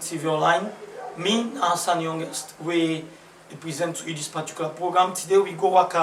TV Online. Me, Hassan Youngest, we present to you this particular program. Today we go work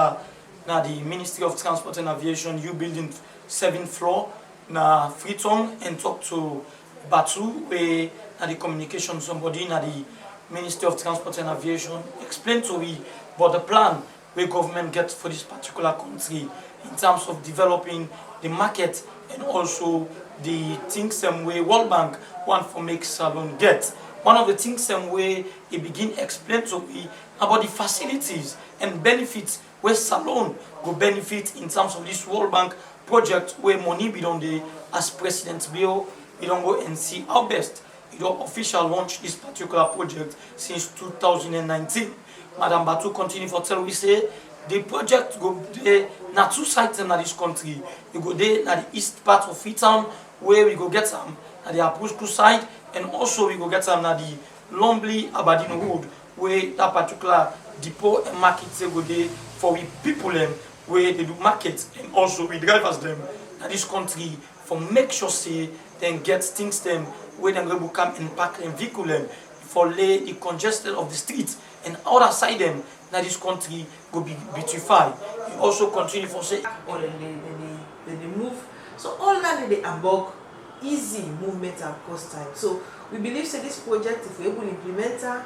na the Ministry of Transport and Aviation, U building 7th floor, na Freetown, and talk to Batu, we na the communication somebody na the Ministry of Transport and Aviation, explain to we about the plan where government gets for this particular country in terms of developing the market and also the things some way World Bank want for make Salone get. One of the things some way he begin explain to me about the facilities and benefits where Salone go benefit in terms of this World Bank project where money be on the as President Bill, we don't go and see how best official launch this particular project since 2019. Madam Batu continue for tell we say the project go there na two sites in this country. You go there na the east part of Freetown where we go get some at the Apusku side, and also we go get some na the Lombly Aberdeen Road where that particular depot and market go there for we people them where they do market, and also we drivers them na this country for make sure say then get things them where they go come and park and vehicle them for lay the congestion of the streets and other side them now this country go be beautified. You also continue for say or they move. So all that they above easy movement and cost time. So we believe say this project, if we able to implement it,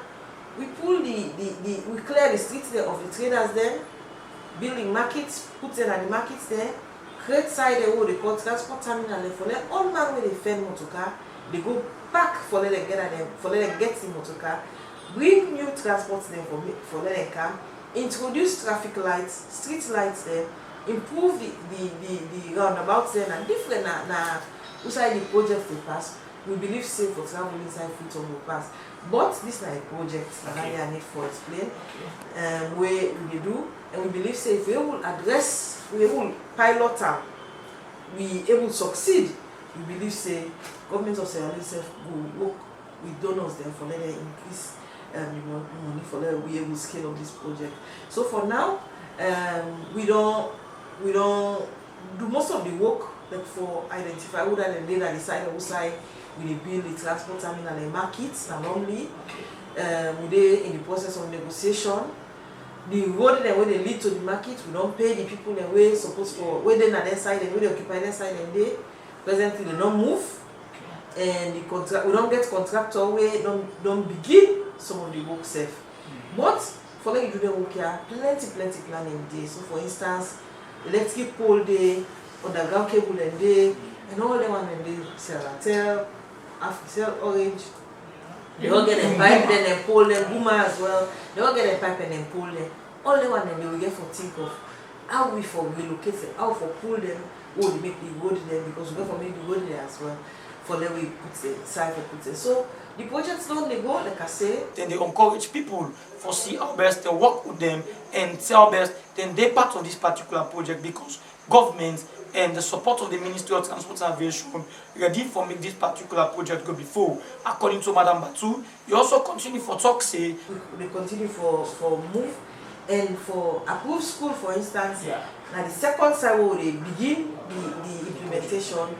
we pull we clear the streets there of the traders then, building markets, put them at the markets there, create side where they call transport terminal and for them all man where they fend motor car, they go back for let them get at them, for let them get the motor car. Bring new transport there for let them come, introduce traffic lights, street lights there, improve the roundabouts there and different inside the project they pass. We believe safe for travel inside Freetown will pass. But this is a project that I need for explain where we do, and we believe say if we will address, we will pilot we able to succeed, we believe say government of Sierra Leone will work with donors there for let them increase money for that we able scale of this project. So for now, we don't do most of the work like for identify who that and later decide who side we build the transport terminal and markets and normally we in the process of negotiation. The road that where they lead to the market, we don't pay the people that way supposed for where they on their side and where they occupy their side and they presently they don't move. And the contract we don't get contractor where don't begin some of the work safe. But for like you do the work here, plenty planning day. So for instance, electric pole day, underground cable and day, and all the one and they sell orange. They all get a pipe then and pole them, boomer as well. They all get a pipe and then pole them. All the one and they will get for think of how we for relocate them, how for pull them, or we make the road there because we go for make the road there as well. For them we put the side for put it. So the projects don't they go, like I say. Then they encourage people for see how best they work with them and see how best then they part of this particular project because government and the support of the Ministry of Transport and Aviation ready for make this particular project go before. According to Madam Batu, you also continue for talk say we continue for move and for approved school for instance. Yeah. Now the second side where they begin the implementation.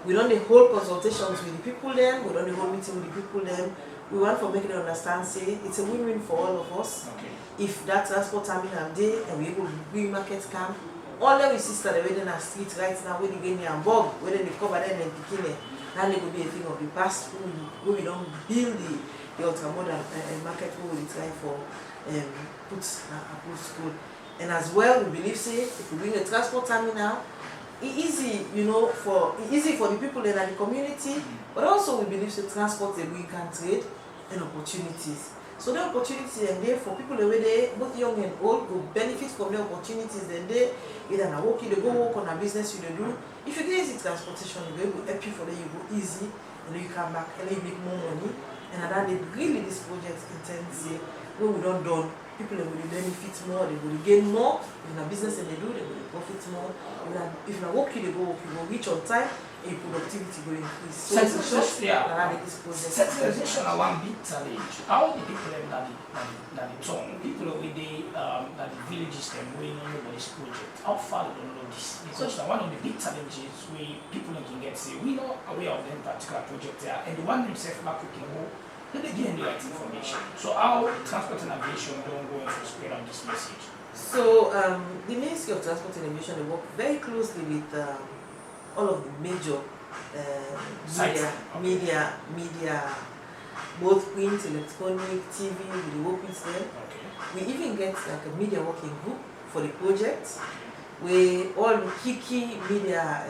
We don't hold consultations with the people then, we don't hold meeting with the people then. We want to make them understand, say, it's a win-win for all of us. okay. If that transport terminal day and we able to bring market camp, all the sister the way in our street right now, where they get near Bob, where they cover them and begin it. Now they will be a thing of the past where we don't build the ultra-modern market where we try for put a school. And as well, we believe, say, if we bring a transport terminal, easy, easy for the people in the community, but also we believe the transport that we can trade and opportunities. So the opportunities and there for people where they both young and old will benefit from the opportunities and they either na work, they go work on a business you do. If you get easy transportation, you will help you for that you go easy and then you come back and then you make more money. And that they really this project intends when we don't done. People will benefit more, they will gain more. In a business and they do, they will profit more. If you work, you go reach on time, and productivity will increase. So centralization is one big challenge. How the people that the town, people with the villages them we know about this project. How far they don't know this? Because one of the big challenges we people can get say we know aware of them particular project there, and the one themselves back we can go and they gain the right information. So how Transport and Aviation don't go and spread out this message? So the Ministry of Transport and Aviation, they work very closely with all of the major media, both print, electronic, TV. We work with them. Okay. We even get like a media working group for the project, where all the key media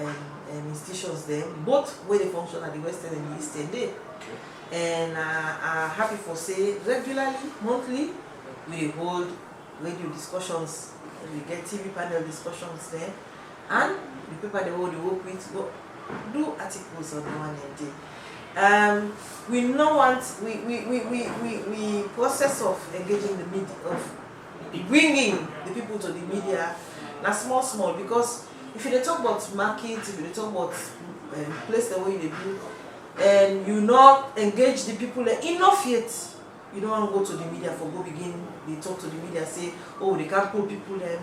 institutions there, both where they function at the Western and the Eastern there. Okay. And I'm happy for say regularly, monthly, we hold radio discussions, we get TV panel discussions there, and the paper they hold the work with do articles on the one end. We know once we process of engaging the media, of bringing the people to the media, now small because if you talk about market, if you talk about place the way they do, and you not engage the people enough yet, you don't want to go to the media for go begin. They talk to the media, say, oh, they can't pull people in.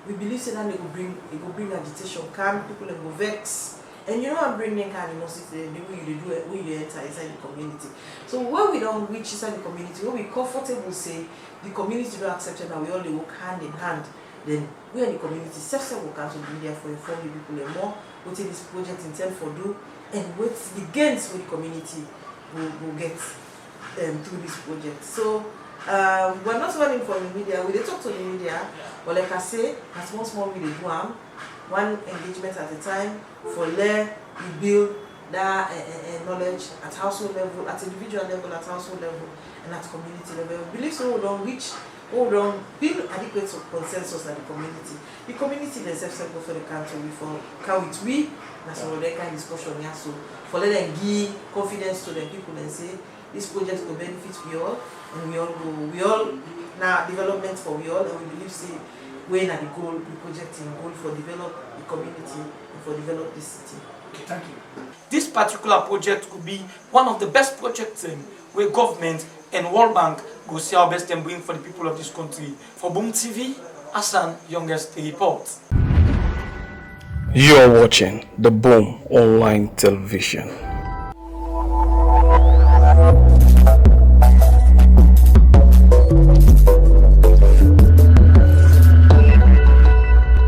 We believe that they will bring agitation, calm people and go vex. And you know I'm bringing kind of animosity the way you do it, when you enter inside the community. So when we don't reach inside the community, when we comfortable say the community don't accept it and we all they work hand in hand, then we are the community self will come to the media for inform the people and more what this project intend for do and what the gains for the community will get through this project. So we're not running for the media, we talk to the media, but like I say, as small we do one engagement at a time for let we build that knowledge at household level, at individual level, at household level, and at community level. We believe so we don't reach, we don't build adequate consensus at the community. The community themselves go for the council before can with we, that's all that kind of discussion here. So for let them give confidence to the people and say this project will benefit we all, and we all now development for we all, and we believe say when at the goal, we projecting goal for develop the community and for develop the city. Okay, thank you. This particular project could be one of the best projects where government and World Bank go see how best them bring for the people of this country. For Boom TV, Hassan Youngest report. You are watching the Boom Online Television.